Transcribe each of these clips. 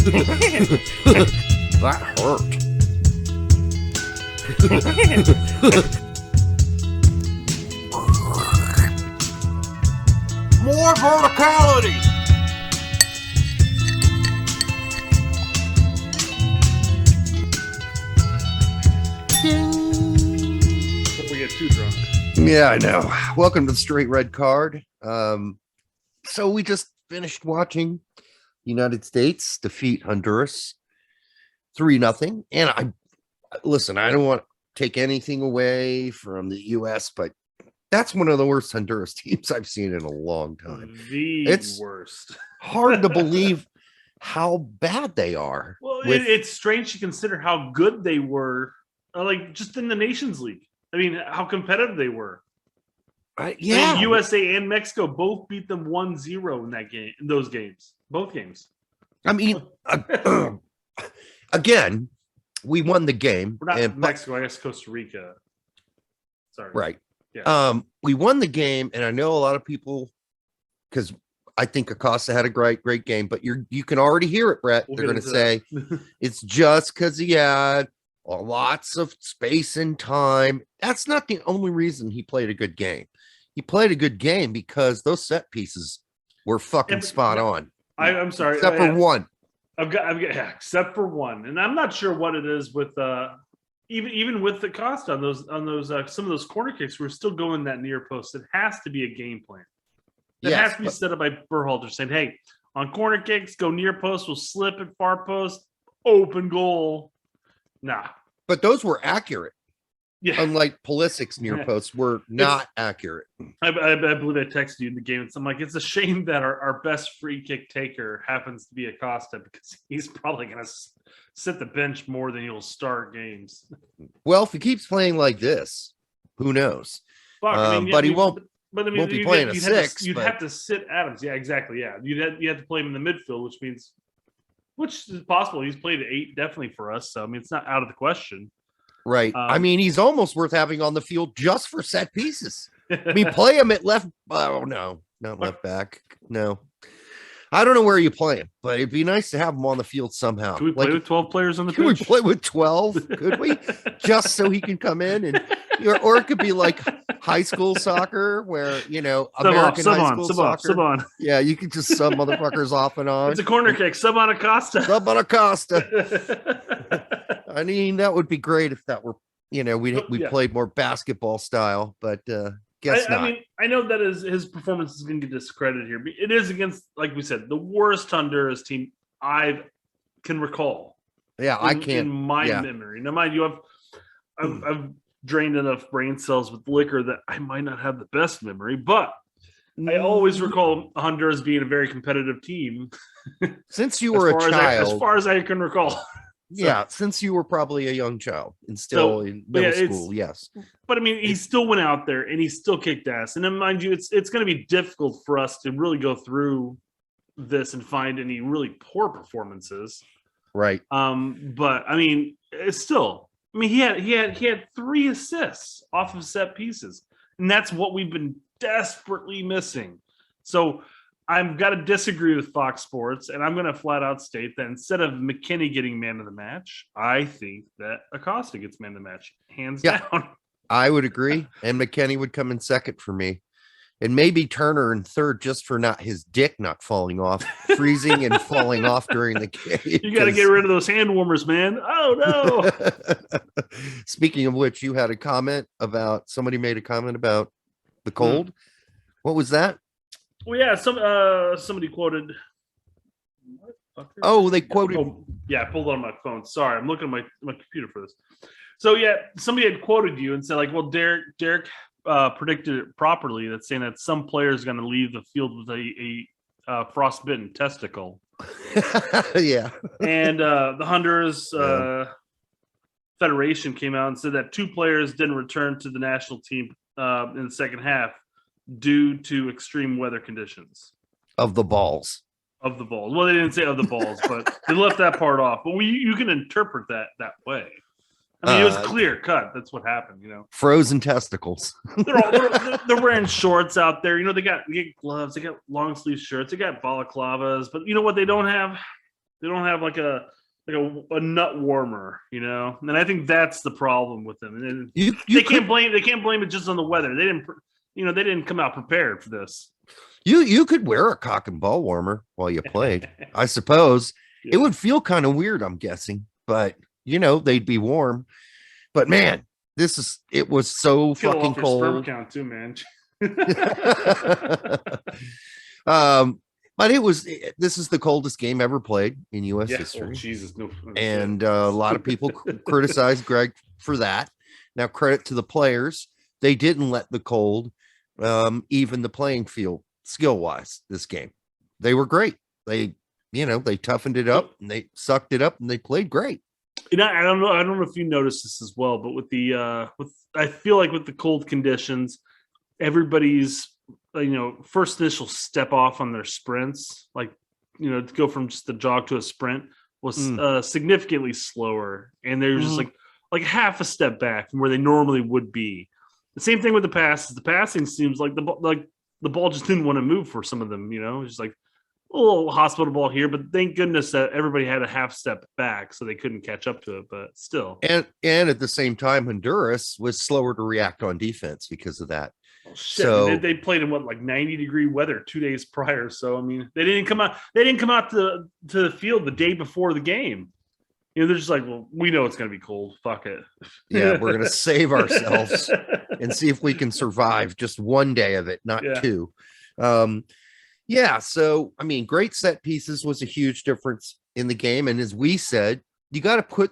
That hurt. More verticality. Before we get too drunk. Yeah, I know. Welcome to the Straight Red Card. So we just finished watching United States defeat Honduras 3-0. And I don't want to take anything away from the US, but that's one of the worst Honduras teams I've seen in a long time. It's worst. Hard to believe how bad they are. Well, it's strange to consider how good they were, like just in the Nations League. I mean, how competitive they were. Yeah, I mean, USA and Mexico both beat them 1-0 in that game, in those games, both games. I mean, again, we won the game. We're not Mexico, I guess Costa Rica. Sorry. Right. Yeah. We won the game, and I know a lot of people, because I think Acosta had a great game, but you can already hear it, Brett. They're going to say it's just because he had lots of space and time. That's not the only reason he played a good game. He played a good game because those set pieces were fucking spot on. I'm sorry, except for one. Except for one, and I'm not sure what it is with even with the cost on those some of those corner kicks. We're still going that near post. It has to be a game plan. It has to be set up by Berhalter saying, "Hey, on corner kicks, go near post. We'll slip at far post, open goal." Nah, but those were accurate. Yeah, unlike Pulisic's near posts were not accurate. I believe I texted you in the game. I'm like, it's a shame that our best free kick taker happens to be Acosta, because he's probably going to sit the bench more than he'll start games. Well, if he keeps playing like this, who knows? But he won't. But I mean, won't be playing a six. You'd have to sit Adams. Yeah, exactly. Yeah, you have to play him in the midfield, which is possible. He's played 8 definitely for us. So I mean, it's not out of the question. Right. I mean, he's almost worth having on the field just for set pieces. I mean, play him at left. Oh, no, not left back. No. I don't know where you play him, but it'd be nice to have him on the field somehow. Can we play with 12 players on the pitch? Can we play with 12? Could we? Just so he can come in and, or it could be like high school soccer where, American high school soccer. Sub on. Yeah, you can just sub motherfuckers off and on. It's a corner kick. Sub on Acosta. Sub on Acosta. I mean, that would be great if that were, we played more basketball style, but guess not. I mean, I know that his performance is going to get discredited here, but it is against, like we said, the worst Honduras team I can recall. Yeah, I can't. In my memory. Now, mind you, I've drained enough brain cells with liquor that I might not have the best memory, but I always recall Honduras being a very competitive team. Since you were a child. As far as I can recall. Yeah, since you were probably a young child and still in middle school, yes. But I mean, he still went out there and he still kicked ass. And then, mind you, it's going to be difficult for us to really go through this and find any really poor performances. Right. But I mean, it's still. I mean, he had 3 assists off of set pieces, and that's what we've been desperately missing. So I've got to disagree with Fox Sports, and I'm going to flat out state that instead of McKinney getting man of the match, I think that Acosta gets man of the match, hands down. I would agree, and McKinney would come in second for me, and maybe Turner in third, just for his dick not falling off, freezing and falling off during the game. You got to get rid of those hand warmers, man. Oh no! Speaking of which, you had a comment about somebody made a comment about the cold. What was that? Well, yeah, somebody quoted. Oh, they quoted. I pulled on my phone. Sorry, I'm looking at my computer for this. So yeah, somebody had quoted you and said like, "Well, Derek predicted it properly." That's saying that some players are going to leave the field with a frostbitten testicle. Yeah. And the Honduras Federation came out and said that 2 players didn't return to the national team in the second half due to extreme weather conditions. Of the balls. Well, they didn't say of the balls, but they left that part off. But you can interpret that way. I mean, it was clear cut. That's what happened, Frozen testicles. they're wearing shorts out there. They got gloves. They got long sleeve shirts. They got balaclavas. But you know what they don't have? They don't have like a nut warmer, you know. And I think that's the problem with them. And they can't blame it just on the weather. They didn't come out prepared for this. You could wear a cock and ball warmer while you played. I suppose it would feel kind of weird, I'm guessing, but they'd be warm. But man, it was so fucking cold. Sperm count too, man. But this is the coldest game ever played in U.S. history. Oh, Jesus, no. And a lot of people criticized Greg for that. Now, credit to the players. They didn't let the cold even the playing field skill-wise this game. They were great. They toughened it up and they sucked it up and they played great. I don't know if you noticed this as well, but I feel like with the cold conditions, everybody's first initial step off on their sprints, to go from just a jog to a sprint was significantly slower, and they're just like half a step back from where they normally would be. The same thing with the passes. The passing seems like the ball just didn't want to move for some of them. Just like a little hospital ball here, but thank goodness that everybody had a half step back, so they couldn't catch up to it. But still, and at the same time, Honduras was slower to react on defense because of that. Oh, shit. So they played in 90-degree weather 2 days prior. So I mean, they didn't come out to the field the day before the game. They're just like, well, we know it's going to be cold. Fuck it. Yeah, we're going to save ourselves and see if we can survive just one day of it, not two. So, I mean, great set pieces was a huge difference in the game. And as we said, you got to put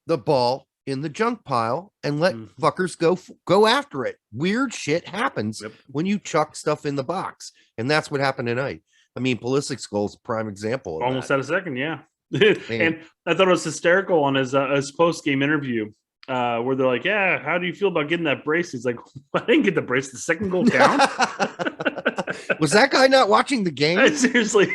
the ball in the junk pile and let fuckers go after it. Weird shit happens when you chuck stuff in the box. And that's what happened tonight. I mean, Pulisic's goal is a prime example of almost that. At a second, yeah. And I thought it was hysterical on his post-game interview where they're like, yeah, how do you feel about getting that brace? He's like, I didn't get the brace. The second goal count. Was that guy not watching the game? Seriously.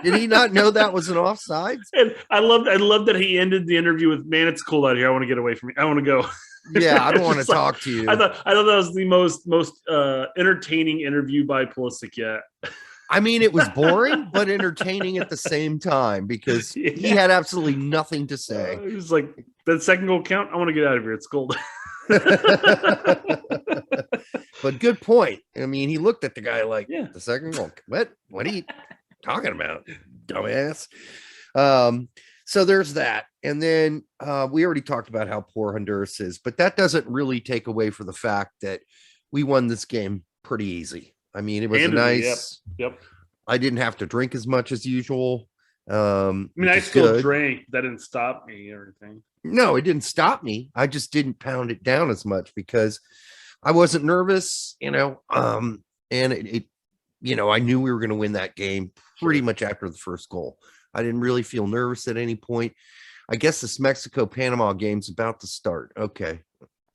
Did he not know that was an offside? And I love that he ended the interview with, man, it's cold out here. I want to get away from you. I want to go. Yeah, I don't want to talk to you. I thought that was the most entertaining interview by Pulisic yet. I mean, it was boring, but entertaining at the same time because he had absolutely nothing to say. He was like, that second goal count? I want to get out of here. It's cold. But good point. I mean, he looked at the guy like, the second goal. What are you talking about, dumbass? So there's that. And then we already talked about how poor Honduras is, but that doesn't really take away from the fact that we won this game pretty easy. I mean, it was nice. Yep. I didn't have to drink as much as usual. I still drank. That didn't stop me or anything. No, it didn't stop me. I just didn't pound it down as much because I wasn't nervous, and it I knew we were going to win that game pretty much after the first goal. I didn't really feel nervous at any point. I guess this Mexico-Panama game's about to start. Okay.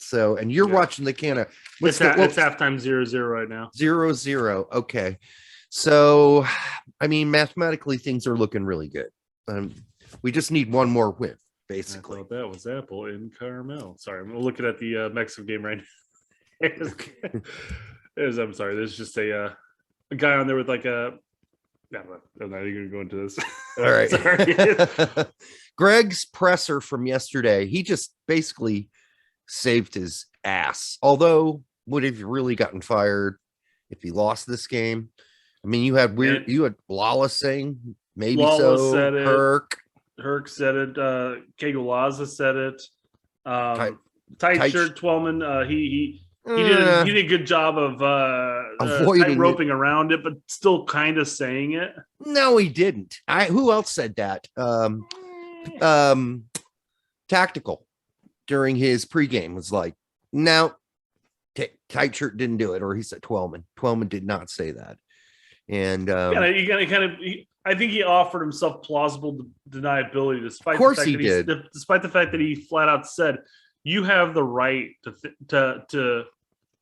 So, and you're watching the Canada. It's halftime 0-0 right now. 0-0. Okay. So, I mean, mathematically, things are looking really good. We just need one more win, basically. I thought that was Apple in Carmel. Sorry, I'm looking at the Mexico game right now. I'm sorry. There's just a guy on there with like a. I'm not even going to go into this. All right. Sorry. Greg's presser from yesterday, he just basically saved his ass. Although, would have really gotten fired if he lost this game? I mean, you had Lawless saying maybe Lawless so. Said Herc said it. Kegolaza said it. Tight shirt Twellman. He did a good job of avoiding roping around it, but still kind of saying it. No, he didn't. Who else said that? Tactical during his pregame was like, no, tight shirt didn't do it, or he said Twellman. Twellman did not say that. And I think he offered himself plausible deniability, despite of course the fact he did. Despite the fact that he flat out said, "You have the right to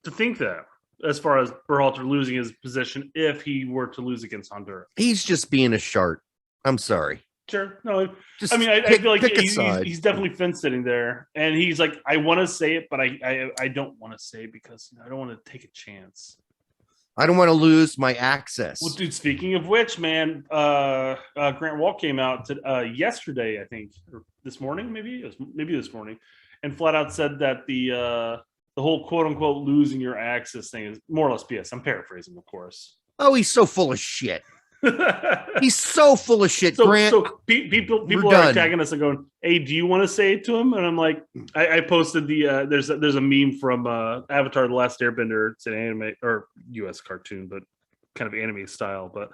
think that." As far as Berhalter losing his position, if he were to lose against Honduras, he's just being a shark. I'm sorry. Sure, no. I feel like he's definitely fence sitting there, and he's like, I want to say it, but I don't want to say it because I don't want to take a chance. I don't want to lose my access. Well, dude, speaking of which, man, Grant Wall came out yesterday, I think, or this morning, maybe this morning, and flat out said that the whole quote unquote losing your access thing is more or less BS. I'm paraphrasing, of course. Oh, he's so full of shit. He's so full of shit, Grant. So people are attacking us and going, "Hey, do you want to say it to him?" And I'm like, I posted there's a meme from Avatar: The Last Airbender. It's an anime or U.S. cartoon, but kind of anime style. But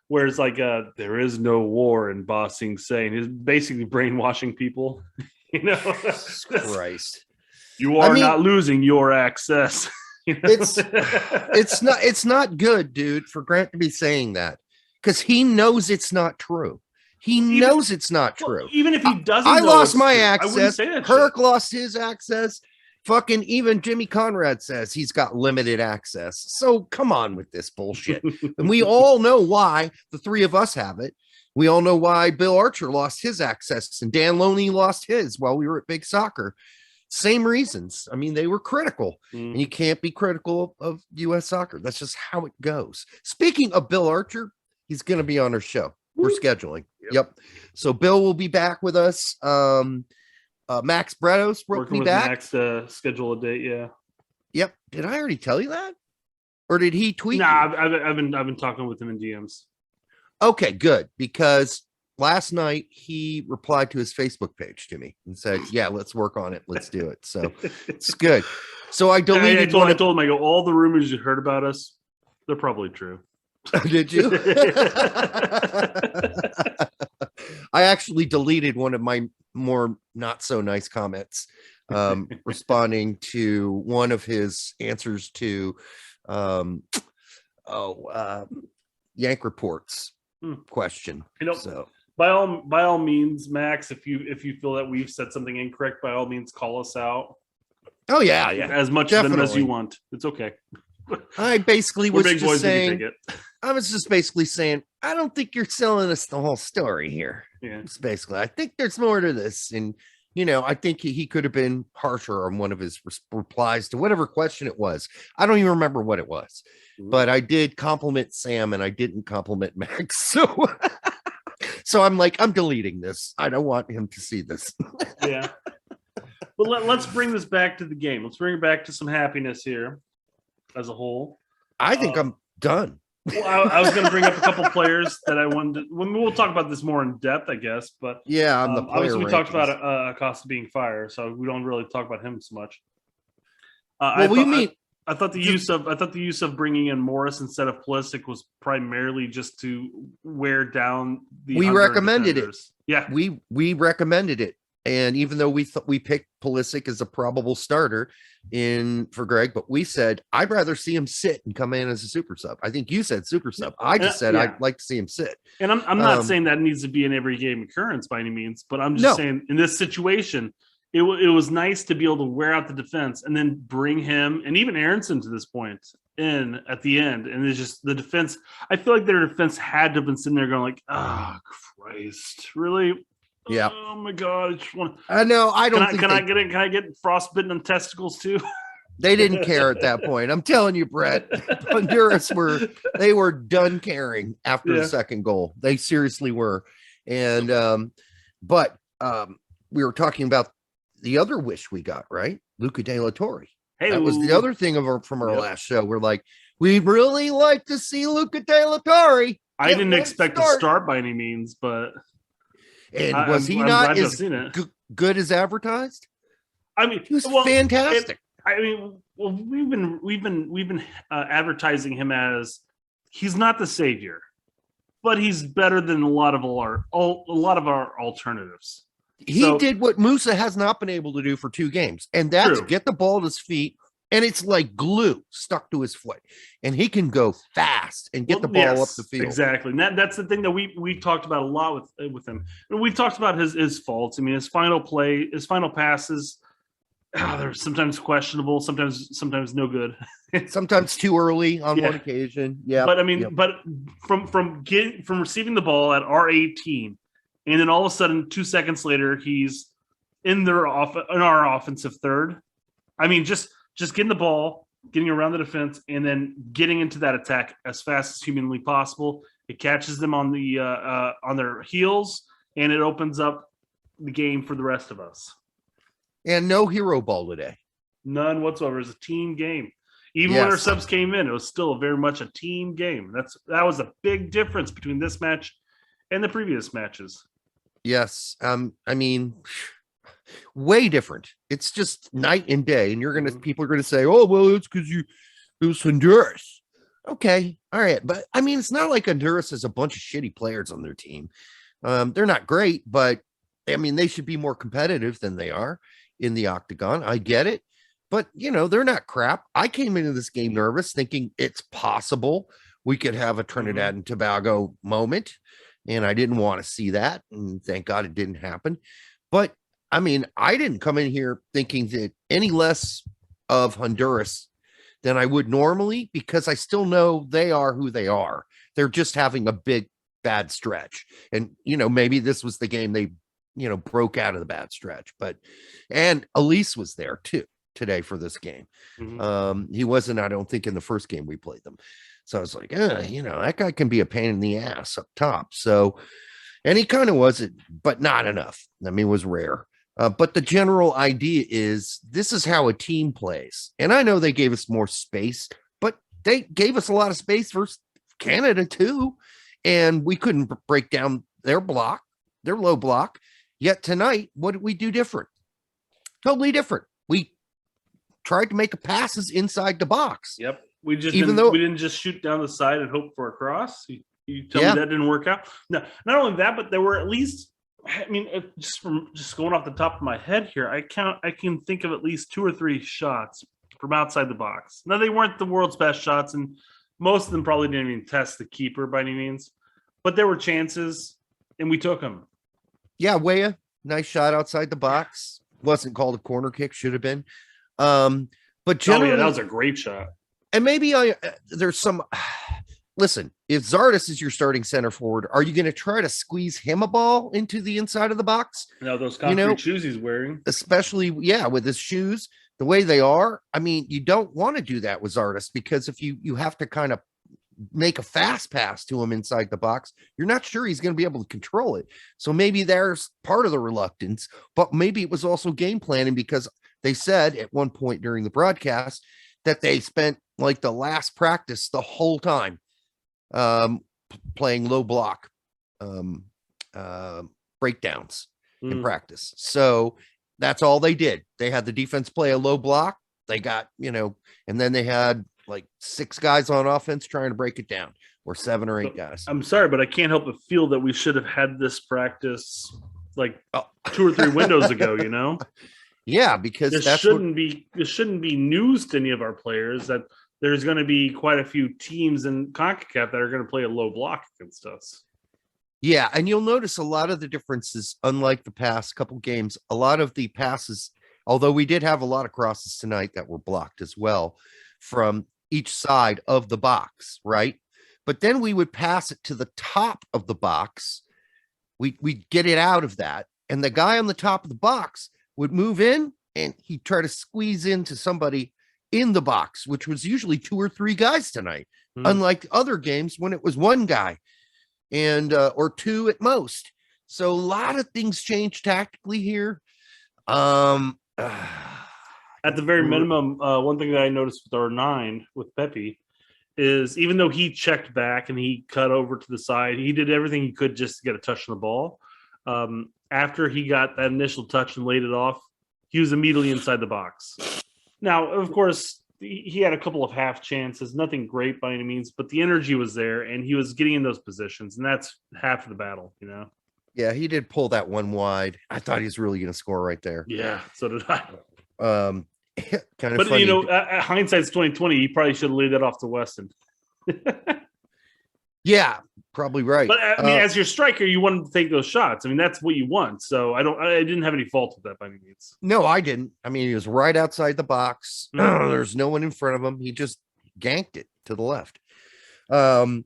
where it's like, there is no war in Ba Sing Se, and he's basically brainwashing people. You know, Christ, you are not losing your access. You know? It's not good, dude, for Grant to be saying that. Because he knows it's not true. He knows it's not true. Even if he doesn't, I lost my access. Kirk lost his access. Fucking even Jimmy Conrad says he's got limited access. So come on with this bullshit. And we all know why the three of us have it. We all know why Bill Archer lost his access and Dan Loney lost his while we were at Big Soccer. Same reasons. I mean, they were critical, and you can't be critical of U.S. soccer. That's just how it goes. Speaking of Bill Archer, he's going to be on our show. We're scheduling. Yep. So Bill will be back with us. Max Bretos will be back. Max to schedule a date. Yeah. Yep. Did I already tell you that? Or did he tweet? Nah, I've been talking with him in DMs. Okay, good. Because last night he replied to his Facebook page to me and said, "Yeah, let's work on it. Let's do it." So it's good. So I deleted. I told him, I go, all the rumors you heard about us, they're probably true. Did you? I actually deleted one of my more not so nice comments, responding to one of his answers to Yank Report's question. So by all means, Max, if you feel that we've said something incorrect, by all means call us out. Oh yeah, as much definitely. of them as you want. It's okay. I basically was big just boys, saying, I was just basically saying, I don't think you're selling us the whole story here. Yeah. It's basically, I think there's more to this. And, you know, I think he could have been harsher on one of his replies to whatever question it was. I don't even remember what it was, but I did compliment Sam and I didn't compliment Max. So I'm like, I'm deleting this. I don't want him to see this. Yeah. But let's bring this back to the game. Let's bring it back to some happiness here. As a whole, I think I'm done. Well, I was going to bring up a couple players that I wanted. We'll talk about this more in depth, I guess. But yeah, on the obviously we talked about Acosta being fired, so we don't really talk about him so much. I thought the use of bringing in Morris instead of Pulisic was primarily just to wear down the. We recommended defenders. Yeah, we recommended it. And even though we picked Pulisic as a probable starter for Greg, but we said, I'd rather see him sit and come in as a super sub. I think you said super sub. I just said, I'd like to see him sit. And I'm not saying that needs to be an every game occurrence by any means, but I'm just saying in this situation, it was nice to be able to wear out the defense and then bring him and even Aronson to this point in at the end. And it's just the defense. I feel like their defense had to have been sitting there going like, oh, Christ, really? Yeah. Oh my God! I know. I don't. Can I get frostbitten on testicles too? They didn't care at that point. I'm telling you, Brett. Honduras were done caring after the second goal. They seriously were. And but we were talking about the other wish we got, right? Luca De La Torre. Hey, that was the other thing from our last show. We're like, we'd really like to see Luca De La Torre. I didn't expect to start by any means, but. And was he not as good as advertised? I mean, he was fantastic. We've been advertising him as he's not the savior, but he's better than a lot of our alternatives. He did what Musa has not been able to do for 2 games, and that's get the ball at his feet. And it's like glue stuck to his foot, and he can go fast and get the ball up the field. Exactly, and that's the thing that we talked about a lot with him. And we've talked about his faults. I mean, his final play, his final passes, they're sometimes questionable, sometimes no good, sometimes too early on one occasion. Yeah, but I mean, but from receiving the ball at our 18, and then all of a sudden 2 seconds later he's in our offensive third. I mean, just getting the ball getting around the defense, and then getting into that attack as fast as humanly possible. It catches them on their heels, and it opens up the game for the rest of us. And no hero ball today. None whatsoever. It was a team game. Even when our subs came in, it was still very much a team game. That was a big difference between this match and the previous matches. Yes. I mean, way different. It's just night and day. And people are gonna say, oh, well, it's because it was Honduras. Okay, all right. But I mean, it's not like Honduras has a bunch of shitty players on their team. They're not great, but I mean, they should be more competitive than they are in the octagon. I get it. But, they're not crap. I came into this game nervous, thinking it's possible we could have a Trinidad and Tobago moment. And I didn't want to see that. And thank God it didn't happen. But, I mean, I didn't come in here thinking that any less of Honduras than I would normally, because I still know they are who they are. They're just having a big, bad stretch. And, maybe this was the game they, broke out of the bad stretch. And Elise was there, too, today for this game. He wasn't, I don't think, in the first game we played them. So I was like, that guy can be a pain in the ass up top. So, and he kind of was it, but not enough. I mean, it was rare. But the general idea is this is how a team plays. And I know they gave us more space, but they gave us a lot of space versus Canada too. And we couldn't break down their low block. Yet tonight, what did we do different? Totally different. We tried to make passes inside the box. Yep. We didn't just shoot down the side and hope for a cross. You tell me that didn't work out. No, not only that, but there were at least, I mean, just going off the top of my head here, I can think of at least 2 or 3 shots from outside the box. Now, they weren't the world's best shots, and most of them probably didn't even test the keeper by any means, but there were chances, and we took them. Yeah, Weah, nice shot outside the box. Wasn't called a corner kick, should have been. But generally, that was a great shot. And maybe there's some. Listen, if Zardes is your starting center forward, are you going to try to squeeze him a ball into the inside of the box? No, those concrete shoes he's wearing. Especially, with his shoes, the way they are. I mean, you don't want to do that with Zardes, because if you have to kind of make a fast pass to him inside the box, you're not sure he's going to be able to control it. So maybe there's part of the reluctance, but maybe it was also game planning, because they said at one point during the broadcast that they spent like the last practice the whole time playing low block breakdowns in practice. So that's all they did. They had the defense play a low block. They got, and then they had like 6 guys on offense trying to break it down, or 7 or 8 guys. I'm sorry, but I can't help but feel that we should have had this practice like 2 or 3 windows ago, Yeah, because this shouldn't be news to any of our players that there's going to be quite a few teams in CONCACAF that are going to play a low block against us. Yeah, and you'll notice a lot of the differences, unlike the past couple games. A lot of the passes, although we did have a lot of crosses tonight that were blocked as well from each side of the box, right? But then we would pass it to the top of the box. We'd get it out of that, and the guy on the top of the box would move in, and he'd try to squeeze into somebody in the box, which was usually 2 or 3 guys tonight, unlike other games when it was 1 guy and or 2 at most. So a lot of things changed tactically here. At the very minimum, one thing that I noticed with our 9 with Pepe is, even though he checked back and he cut over to the side, he did everything he could just to get a touch on the ball. After he got that initial touch and laid it off, he was immediately inside the box. Now, of course, he had a couple of half chances, nothing great by any means, but the energy was there, and he was getting in those positions, and that's half of the battle, Yeah, he did pull that one wide. I thought he was really going to score right there. Yeah, so did I. Kind of but funny. Hindsight's 2020. He probably should have laid that off to Weston. Yeah, probably right. But I mean, as your striker, you wanted to take those shots. I mean, that's what you want. So I didn't have any fault with that by any means. No, I didn't. I mean, he was right outside the box. There's no one in front of him. He just ganked it to the left. And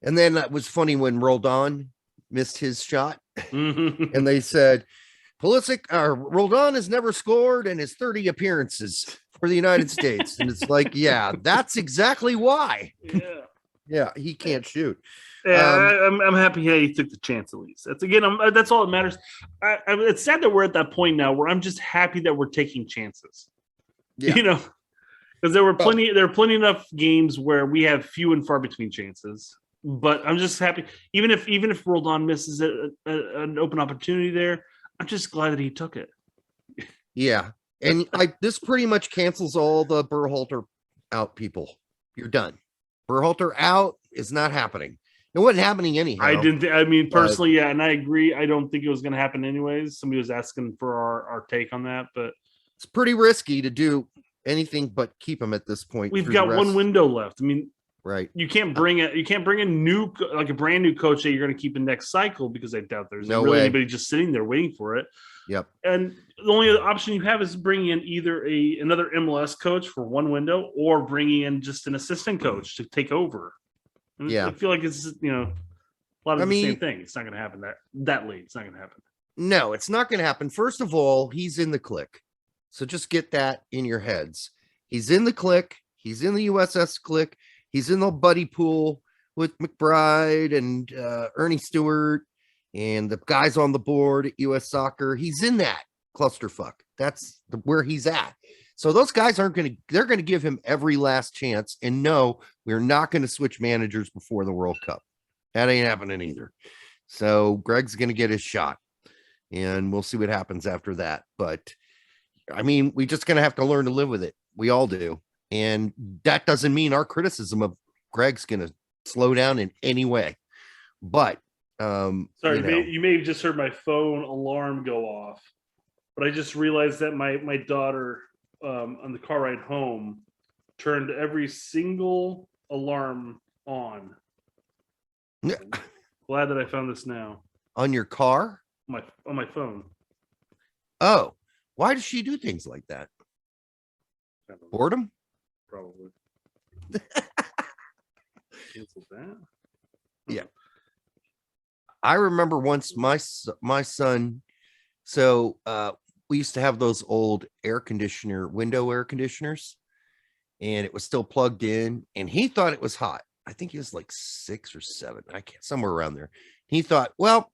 then that was funny when Roldan missed his shot, and they said, Roldan has never scored in his 30 appearances for the United States. And it's like, yeah, that's exactly why. Yeah, he can't shoot. Yeah, I'm happy he took the chance at least. That's all that matters. It's sad that we're at that point now where I'm just happy that we're taking chances. Yeah. You know, because there were plenty enough games where we have few and far between chances. But I'm just happy, even if Roldan misses an open opportunity there, I'm just glad that he took it. Yeah, and this pretty much cancels all the Berhalter out people. You're done. Berhalter out is not happening. It wasn't happening anyhow. I mean, personally, yeah, and I agree. I don't think it was going to happen anyways. Somebody was asking for our take on that, but it's pretty risky to do anything but keep him at this point. We've got one window left. I mean, right? You can't bring a brand new coach that you're going to keep in next cycle, because I doubt there's anybody just sitting there waiting for it. Yep. And the only other option you have is bringing in either another MLS coach for one window, or bringing in just an assistant coach to take over. And I feel like it's a lot of the same thing. It's not going to happen that late. It's not going to happen. No, it's not going to happen. First of all, he's in the clique, so just get that in your heads. He's in the clique. He's in the USS clique. He's in the buddy pool with McBride and Ernie Stewart and the guys on the board at US Soccer. He's in that clusterfuck. That's where he's at. So those guys they're going to give him every last chance. And no, we're not going to switch managers before the World Cup. That ain't happening either. So Greg's going to get his shot, and we'll see what happens after that. But I mean, we just going to have to learn to live with it. We all do. And that doesn't mean our criticism of Greg's going to slow down in any way. But sorry, you may have just heard my phone alarm go off, but I just realized that my daughter on the car ride home turned every single alarm on. Yeah. Glad that I found this now. On your car? On my phone. Oh, why does she do things like that? Boredom? Probably. Cancel that. Yeah. I remember once my son. So we used to have those old window air conditioners, and it was still plugged in, and he thought it was hot. I think he was like 6 or 7. Somewhere around there. He thought, well,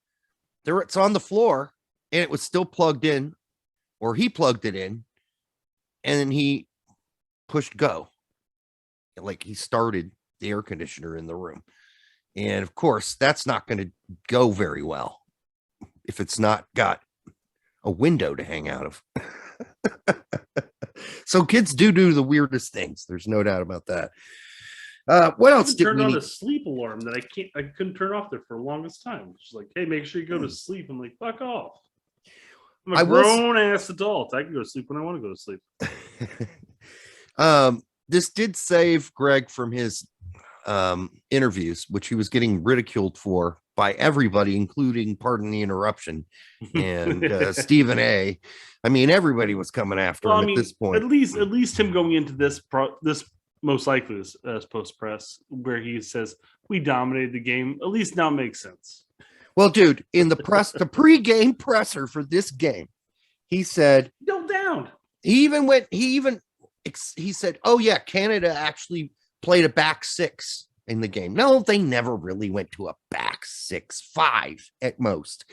it's on the floor, and it was still plugged in, or he plugged it in, and then he pushed go. Like he started the air conditioner in the room. And of course, that's not going to go very well if it's not got a window to hang out of. So kids do the weirdest things. There's no doubt about that. What else did turned on a sleep alarm that I couldn't turn off there for the longest time. She's like, hey, make sure you go to sleep. I'm like, fuck off. I'm a grown ass adult. I can go to sleep when I want to go to sleep. This did save Greg from his interviews, which he was getting ridiculed for by everybody, including, pardon the interruption, and Stephen A. I mean, everybody was coming after him at this point. At least him going into this most likely as post press, where he says we dominated the game. At least now makes sense. Well, dude, in the pre-game presser for this game, he said, "Don't down." He said, "Oh yeah, Canada actually played a back six in the game." No, they never really went to a back 6-5 at most.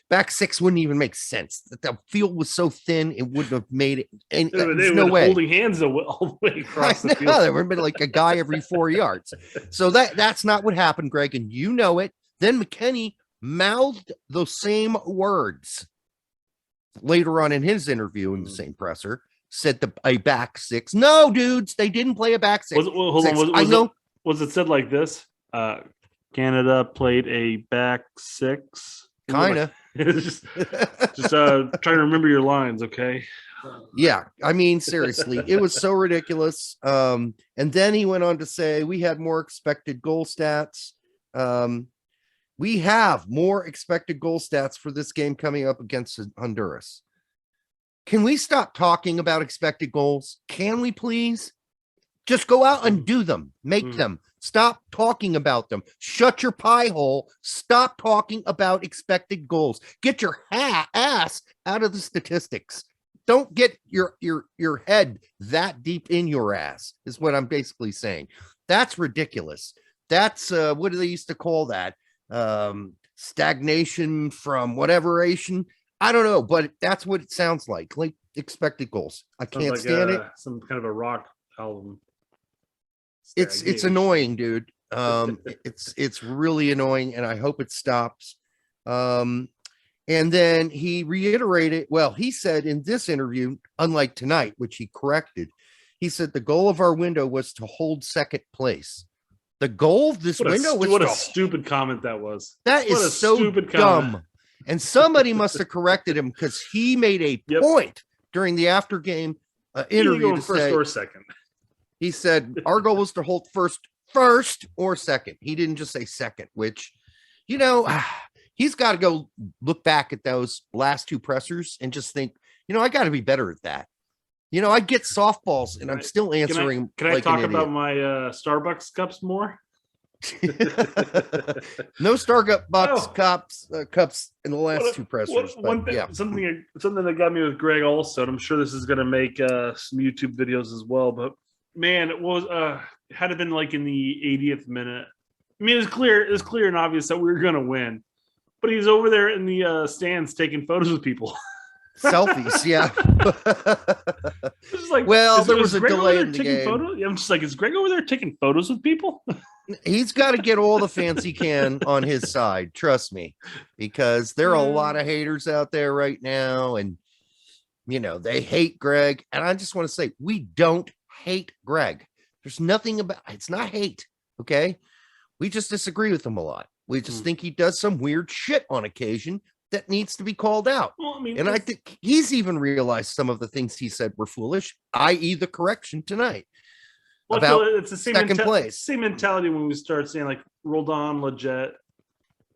Back six wouldn't even make sense. The field was so thin, it wouldn't have made it. And there's no way holding hands all the way across the field. There would have been like a guy every 4 yards. So that's not what happened, Greg, and you know it. Then McKenny mouthed those same words later on in his interview in the same presser. Said a back six. No, dudes, they didn't play a back six. Was it said like this? Canada played a back six. Kind of. just trying to remember your lines, okay? Yeah, I mean, seriously, it was so ridiculous. And then he went on to say we had more expected goal stats. We have more expected goal stats for this game coming up against Honduras. Can we stop talking about expected goals? Can we please? Just go out and do them. Make them. Stop talking about them. Shut your pie hole. Stop talking about expected goals. Get your ass out of the statistics. don't get your head that deep in your ass is what I'm basically saying. That's ridiculous. That's what do they used to call that? Stagnation from whateveration. I don't know, but that's what it sounds like expected goals. I can't stand it. Some kind of a rock album. It's annoying, dude. It's really annoying, and I hope it stops. And then he reiterated, well, he said in this interview, unlike tonight, which he corrected, he said the goal of our window was to hold second place. The goal of this window was what a stupid comment that was. That is so stupid dumb. And somebody must have corrected him because he made a point during the after game interview to first say, or second. He said our goal was to hold first or second. He didn't just say second, which, you know, he's got to go look back at those last two pressers and just think, you know, I got to be better at that. You know, I get softballs and I'm still answering. Can I talk about my Starbucks cups more? No Starbucks cups in the last two pressers. Something that got me with Greg also. And I'm sure this is going to make some YouTube videos as well. But man, it was had to been like in the 80th minute. I mean, it was clear and obvious that we were going to win. But he's over there in the stands taking photos with people. Selfies, yeah. Like, there was a delay in the game. I'm just like, is Greg over there taking photos with people? He's got to get all the fans he can on his side. Trust me, because there are a lot of haters out there right now, and you know they hate Greg. And I just want to say, we don't hate Greg. There's nothing about it's not hate. Okay, we just disagree with him a lot. We just think he does some weird shit on occasion that needs to be called out. Well, I mean, and I think he's even realized some of the things he said were foolish, i.e. the correction tonight. Well, about it's the same second place. Same mentality when we start saying like Roldan, Leggett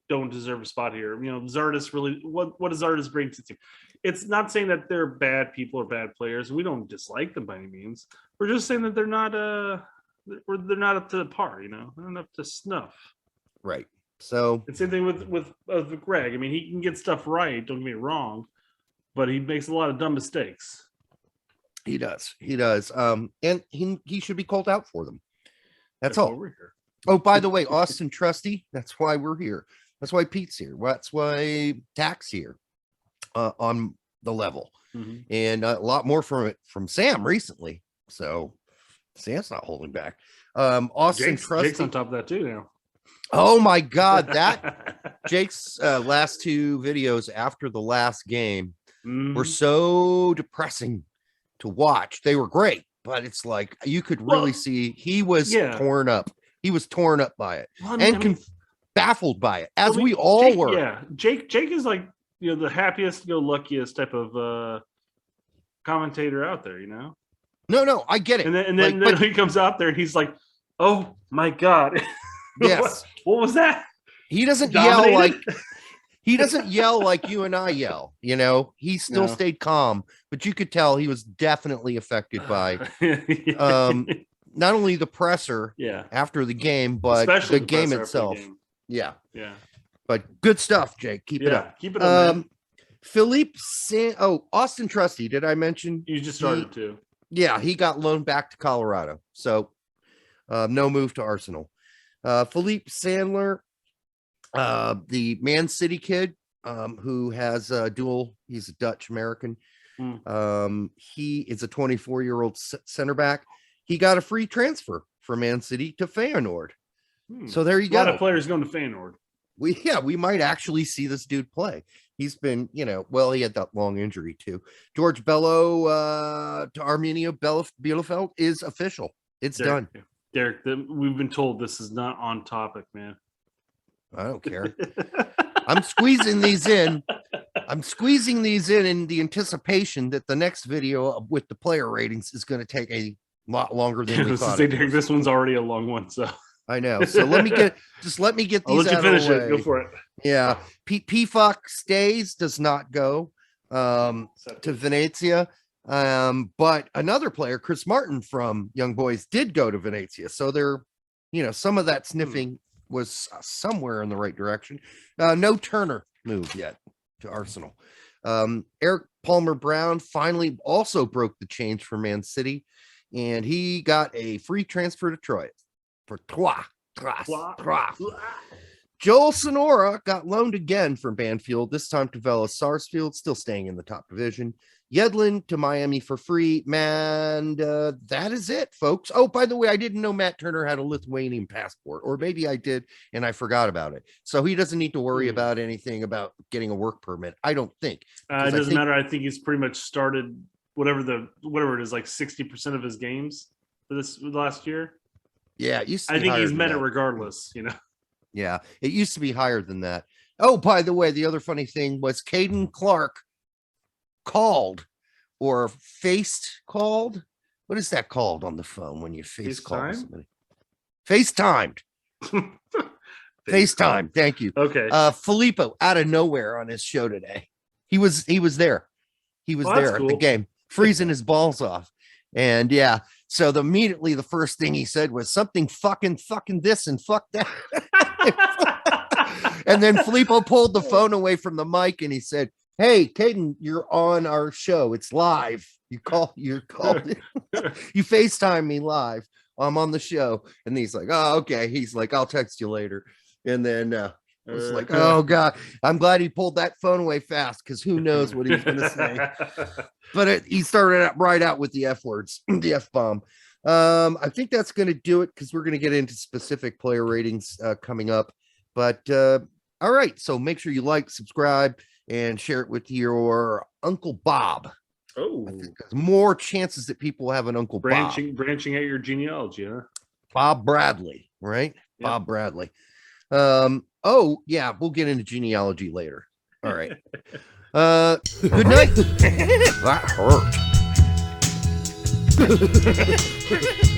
don't deserve a spot here. You know, Zardes really, what does Zardes bring to the team? It's not saying that they're bad people or bad players. We don't dislike them by any means. We're just saying that they're not up to par, you know, they're not up to snuff. Right. So it's the same thing with Greg. I mean, he can get stuff right. Don't get me wrong, but he makes a lot of dumb mistakes. He does. And he should be called out for them. That's all. We're here. Oh, by the way, Austin Trusty. That's why we're here. That's why Pete's here. That's why Tack's here on the level, and a lot more from Sam recently. So Sam's not holding back. Austin Trusty. Jake's on top of that too now. Oh my God, that Jake's last two videos after the last game were so depressing to watch. They were great, but it's like you could really see he was torn up. He was torn up by it baffled by it, as we all Jake, were. Yeah, Jake is like, you know, the happiest, luckiest type of commentator out there. You know. No, I get it. And then he comes out there and he's like, "Oh my God." Yes. What was that? He doesn't yell like you and I yell, you know. He still stayed calm, but you could tell he was definitely affected by not only the presser after the game, but especially the game itself. Yeah. But good stuff, Jake. Keep it up. Keep it up. Austin Trusty, did I mention? You just started to. Yeah, he got loaned back to Colorado. So no move to Arsenal. Philippe Sandler, the Man City kid, who has a dual, he's a Dutch American. He is a 24-year-old center back. He got a free transfer from Man City to Feyenoord. So there you go. A lot of players going to Feyenoord. We might actually see this dude play. He's been, he had that long injury too. George Bello to Arminia Bielefeld is official. It's done. Derek, we've been told this is not on topic, man. I don't care. I'm squeezing these in. In the anticipation that the next video with the player ratings is going to take a lot longer than we thought. Derek, this one's already a long one, so I know. So let me get these. I'll let you finish it. Go for it. Yeah, Pfak does not go to Venezia. But another player, Chris Martin from Young Boys, did go to Venezia. So there, some of that sniffing was somewhere in the right direction. No Turner move yet to Arsenal. Eric Palmer Brown finally also broke the chains for Man City, and he got a free transfer to Troyes for trois. Joel Sonora got loaned again from Banfield, this time to Vela Sarsfield, still staying in the top division. Yedlin to Miami for free. Man, that is it, folks. Oh, by the way, I didn't know Matt Turner had a Lithuanian passport, or maybe I did and I forgot about it. So he doesn't need to worry about anything about getting a work permit, I don't think. It doesn't matter. I think he's pretty much started whatever it is, like 60% of his games for this last year. Yeah, I think he's met it regardless, you know. Yeah, it used to be higher than that. Oh, by the way, the other funny thing was Caden Clark called or faced called. What is that called on the phone when you face call somebody? FaceTimed. FaceTime. Thank you. Okay. Filippo out of nowhere on his show today. He was there. He was there at the game, freezing his balls off. And yeah, so immediately the first thing he said was something fucking this and fuck that. And then Filippo pulled the phone away from the mic and he said, "Hey, Caden, you're on our show. It's live. You called you FaceTime me live. I'm on the show." And he's like, "Oh, okay." He's like, "I'll text you later." And then I was like, "Oh God, I'm glad he pulled that phone away fast, because who knows what he's gonna say." But he started right out with the F words, the F bomb. I think that's going to do it, because we're going to get into specific player ratings coming up. But all right, so make sure you like, subscribe, and share it with your Uncle Bob. Oh, there's more chances that people have an Uncle Bob. Branching out your genealogy, huh? Bob Bradley, right? Yep. Bob Bradley. Oh yeah, we'll get into genealogy later. All right. Good night. That hurt.